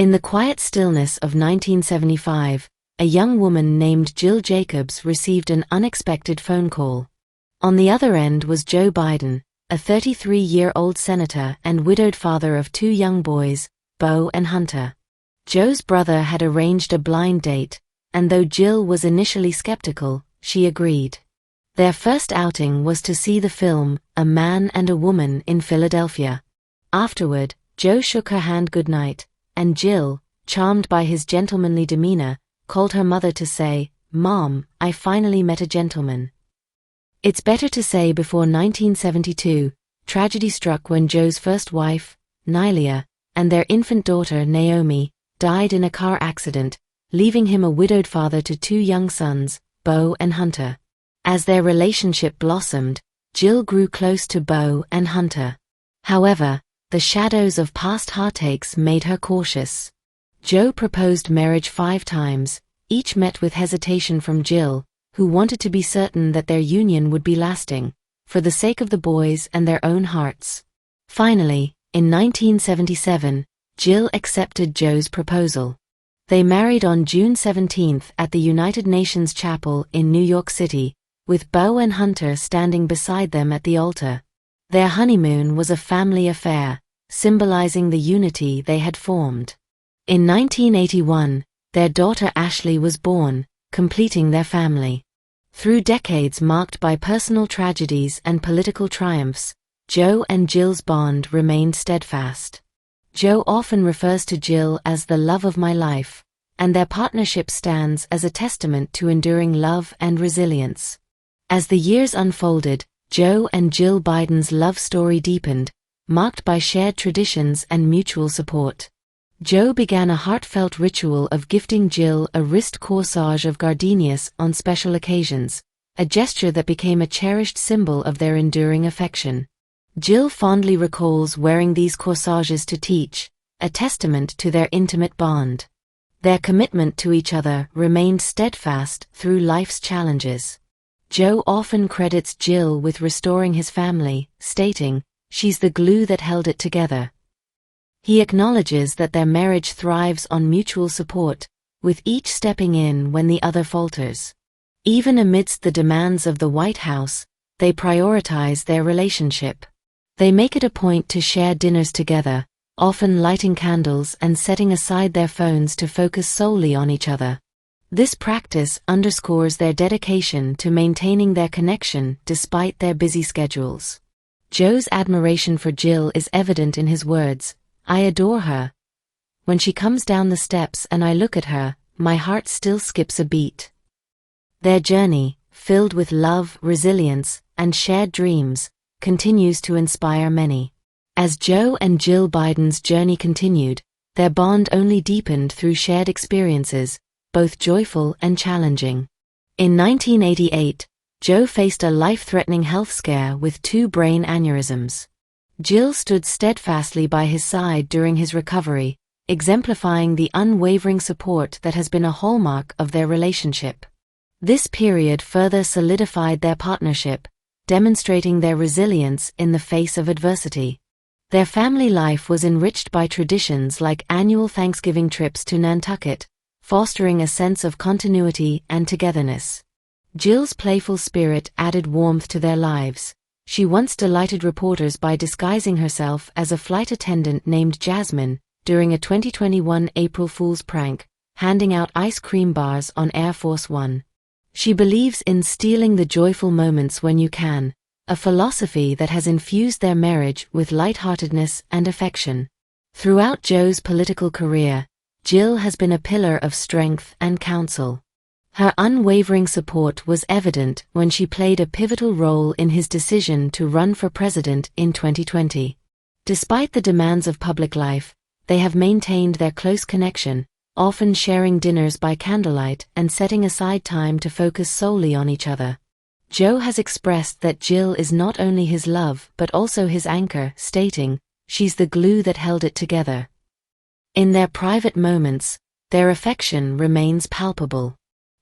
In the quiet stillness of 1975, a young woman named Jill Jacobs received an unexpected phone call. On the other end was Joe Biden, a 33-year-old senator and widowed father of two young boys, Beau and Hunter. Joe's brother had arranged a blind date, and though Jill was initially skeptical, she agreed. Their first outing was to see the film, A Man and a Woman in Philadelphia. Afterward, Joe shook her hand goodnight, and Jill, charmed by his gentlemanly demeanor, called her mother to say, "Mom, I finally met a gentleman." It's better to say before 1972, tragedy struck when Joe's first wife, Nylia, and their infant daughter, Naomi, died in a car accident, leaving him a widowed father to two young sons, Beau and Hunter. As their relationship blossomed, Jill grew close to Beau and Hunter. However, the shadows of past heartaches made her cautious. Joe proposed marriage 5 times, each met with hesitation from Jill, who wanted to be certain that their union would be lasting, for the sake of the boys and their own hearts. Finally, in 1977, Jill accepted Joe's proposal. They married on June 17 at the United Nations Chapel in New York City, with Beau and Hunter standing beside them at the altar. Their honeymoon was a family affair, symbolizing the unity they had formed. In 1981, their daughter Ashley was born, completing their family. Through decades marked by personal tragedies and political triumphs, Joe and Jill's bond remained steadfast. Joe often refers to Jill as the love of my life, and their partnership stands as a testament to enduring love and resilience. As the years unfolded, Joe and Jill Biden's love story deepened, marked by shared traditions and mutual support. Joe began a heartfelt ritual of gifting Jill a wrist corsage of gardenias on special occasions, a gesture that became a cherished symbol of their enduring affection. Jill fondly recalls wearing these corsages to teach, a testament to their intimate bond. Their commitment to each other remained steadfast through life's challenges. Joe often credits Jill with restoring his family, stating, "She's the glue that held it together." He acknowledges that their marriage thrives on mutual support, with each stepping in when the other falters. Even amidst the demands of the White House, they prioritize their relationship. They make it a point to share dinners together, often lighting candles and setting aside their phones to focus solely on each other. This practice underscores their dedication to maintaining their connection despite their busy schedules. Joe's admiration for Jill is evident in his words, "I adore her. When she comes down the steps and I look at her, my heart still skips a beat." Their journey, filled with love, resilience, and shared dreams, continues to inspire many. As Joe and Jill Biden's journey continued, their bond only deepened through shared experiences, both joyful and challenging. In 1988, Joe faced a life-threatening health scare with 2 brain aneurysms. Jill stood steadfastly by his side during his recovery, exemplifying the unwavering support that has been a hallmark of their relationship. This period further solidified their partnership, demonstrating their resilience in the face of adversity. Their family life was enriched by traditions like annual Thanksgiving trips to Nantucket, fostering a sense of continuity and togetherness. Jill's playful spirit added warmth to their lives. She once delighted reporters by disguising herself as a flight attendant named Jasmine during a 2021 April Fool's prank, handing out ice cream bars on Air Force One. She believes in stealing the joyful moments when you can, a philosophy that has infused their marriage with lightheartedness and affection. Throughout Joe's political career, Jill has been a pillar of strength and counsel. Her unwavering support was evident when she played a pivotal role in his decision to run for president in 2020. Despite the demands of public life, they have maintained their close connection, often sharing dinners by candlelight and setting aside time to focus solely on each other. Joe has expressed that Jill is not only his love but also his anchor, stating, "She's the glue that held it together." In their private moments, their affection remains palpable.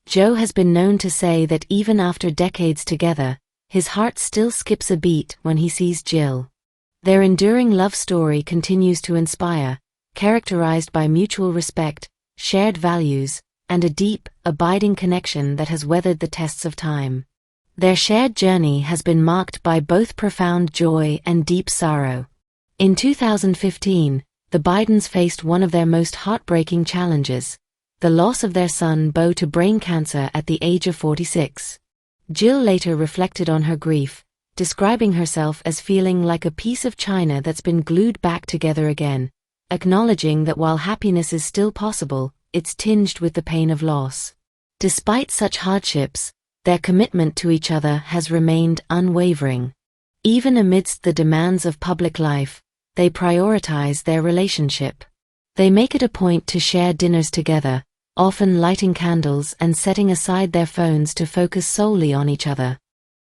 Joe has been known to say that even after decades together, his heart still skips a beat when he sees Jill. Their enduring love story continues to inspire, characterized by mutual respect, shared values, and a deep, abiding connection that has weathered the tests of time. Their shared journey has been marked by both profound joy and deep sorrow. In 2015, the Bidens faced one of their most heartbreaking challenges: the loss of their son Beau to brain cancer at the age of 46. Jill later reflected on her grief, describing herself as feeling like a piece of china that's been glued back together again, acknowledging that while happiness is still possible, it's tinged with the pain of loss. Despite such hardships, their commitment to each other has remained unwavering. Even amidst the demands of public life, they prioritize their relationship. They make it a point to share dinners together, often lighting candles and setting aside their phones to focus solely on each other.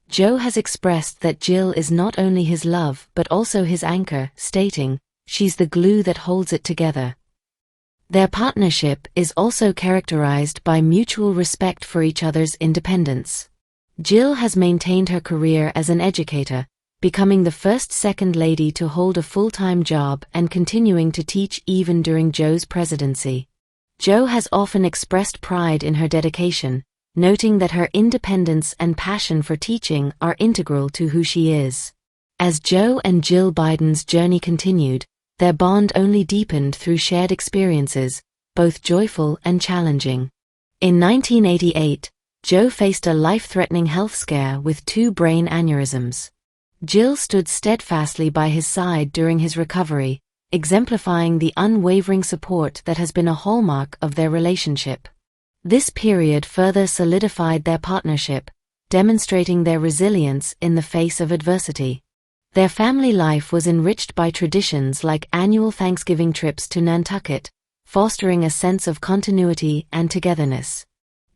Joe has expressed that Jill is not only his love but also his anchor, stating, "She's the glue that holds it together." Their partnership is also characterized by mutual respect for each other's independence. Jill has maintained her career as an educator, becoming the first Second Lady to hold a full-time job and continuing to teach even during Joe's presidency. Joe has often expressed pride in her dedication, noting that her independence and passion for teaching are integral to who she is. As Joe and Jill Biden's journey continued, their bond only deepened through shared experiences, both joyful and challenging. In 1988, Joe faced a life-threatening health scare with 2 brain aneurysms. Jill stood steadfastly by his side during his recovery, exemplifying the unwavering support that has been a hallmark of their relationship. This period further solidified their partnership, demonstrating their resilience in the face of adversity. Their family life was enriched by traditions like annual Thanksgiving trips to Nantucket, fostering a sense of continuity and togetherness.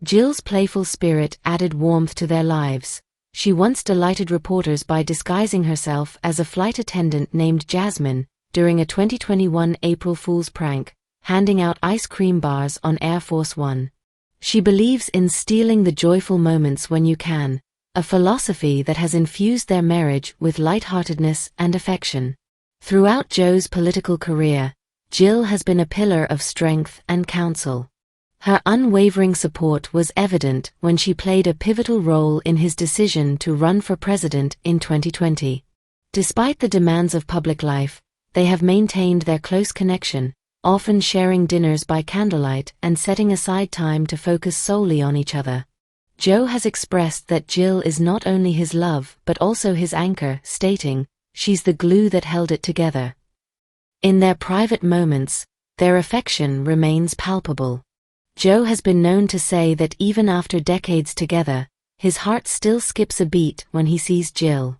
Jill's playful spirit added warmth to their lives. She once delighted reporters by disguising herself as a flight attendant named Jasmine during a 2021 April Fool's prank, handing out ice cream bars on Air Force One. She believes in stealing the joyful moments when you can, a philosophy that has infused their marriage with lightheartedness and affection. Throughout Joe's political career, Jill has been a pillar of strength and counsel. Her unwavering support was evident when she played a pivotal role in his decision to run for president in 2020. Despite the demands of public life, they have maintained their close connection, often sharing dinners by candlelight and setting aside time to focus solely on each other. Joe has expressed that Jill is not only his love but also his anchor, stating, "She's the glue that held it together." In their private moments, their affection remains palpable. Joe has been known to say that even after decades together, his heart still skips a beat when he sees Jill.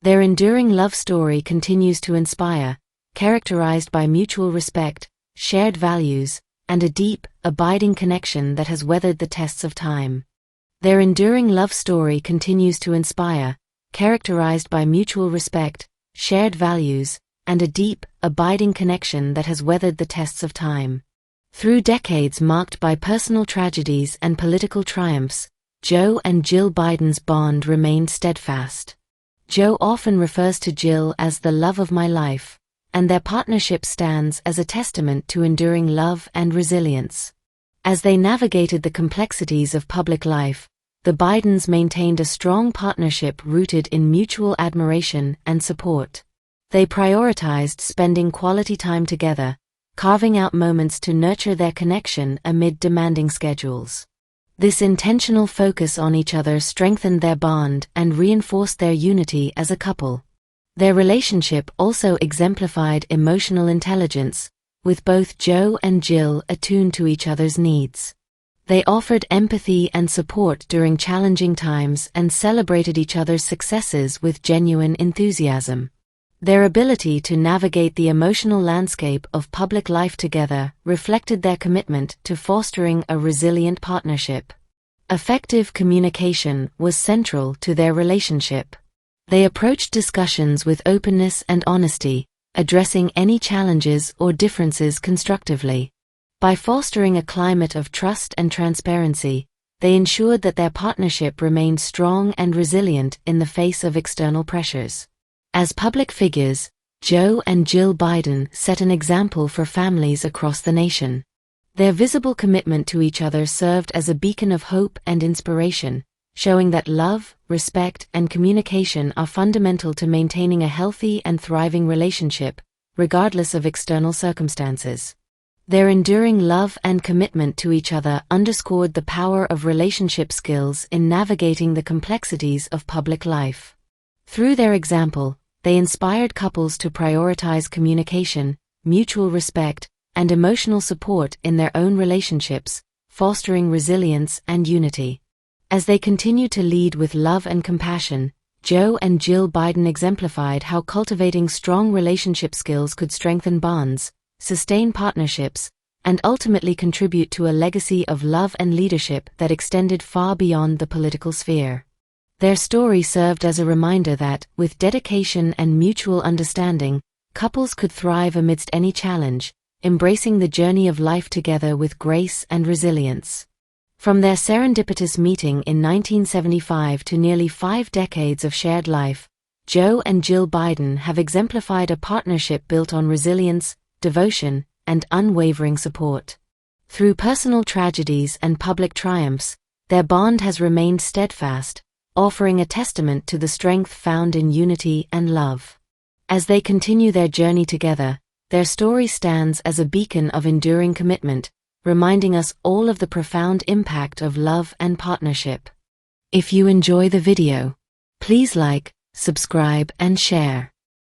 Their enduring love story continues to inspire, characterized by mutual respect, shared values, and a deep, abiding connection that has weathered the tests of time. Their enduring love story continues to inspire, characterized by mutual respect, shared values, and a deep, abiding connection that has weathered the tests of time. Through decades marked by personal tragedies and political triumphs, Joe and Jill Biden's bond remained steadfast. Joe often refers to Jill as the love of my life, and their partnership stands as a testament to enduring love and resilience. As they navigated the complexities of public life, the Bidens maintained a strong partnership rooted in mutual admiration and support. They prioritized spending quality time together, carving out moments to nurture their connection amid demanding schedules. This intentional focus on each other strengthened their bond and reinforced their unity as a couple. Their relationship also exemplified emotional intelligence, with both Joe and Jill attuned to each other's needs. They offered empathy and support during challenging times and celebrated each other's successes with genuine enthusiasm. Their ability to navigate the emotional landscape of public life together reflected their commitment to fostering a resilient partnership. Effective communication was central to their relationship. They approached discussions with openness and honesty, addressing any challenges or differences constructively. By fostering a climate of trust and transparency, they ensured that their partnership remained strong and resilient in the face of external pressures. As public figures, Joe and Jill Biden set an example for families across the nation. Their visible commitment to each other served as a beacon of hope and inspiration, showing that love, respect, and communication are fundamental to maintaining a healthy and thriving relationship, regardless of external circumstances. Their enduring love and commitment to each other underscored the power of relationship skills in navigating the complexities of public life. Through their example, they inspired couples to prioritize communication, mutual respect, and emotional support in their own relationships, fostering resilience and unity. As they continued to lead with love and compassion, Joe and Jill Biden exemplified how cultivating strong relationship skills could strengthen bonds, sustain partnerships, and ultimately contribute to a legacy of love and leadership that extended far beyond the political sphere. Their story served as a reminder that, with dedication and mutual understanding, couples could thrive amidst any challenge, embracing the journey of life together with grace and resilience. From their serendipitous meeting in 1975 to nearly 5 decades of shared life, Joe and Jill Biden have exemplified a partnership built on resilience, devotion, and unwavering support. Through personal tragedies and public triumphs, their bond has remained steadfast, offering a testament to the strength found in unity and love. As they continue their journey together, their story stands as a beacon of enduring commitment, reminding us all of the profound impact of love and partnership. If you enjoy the video, please like, subscribe, and share.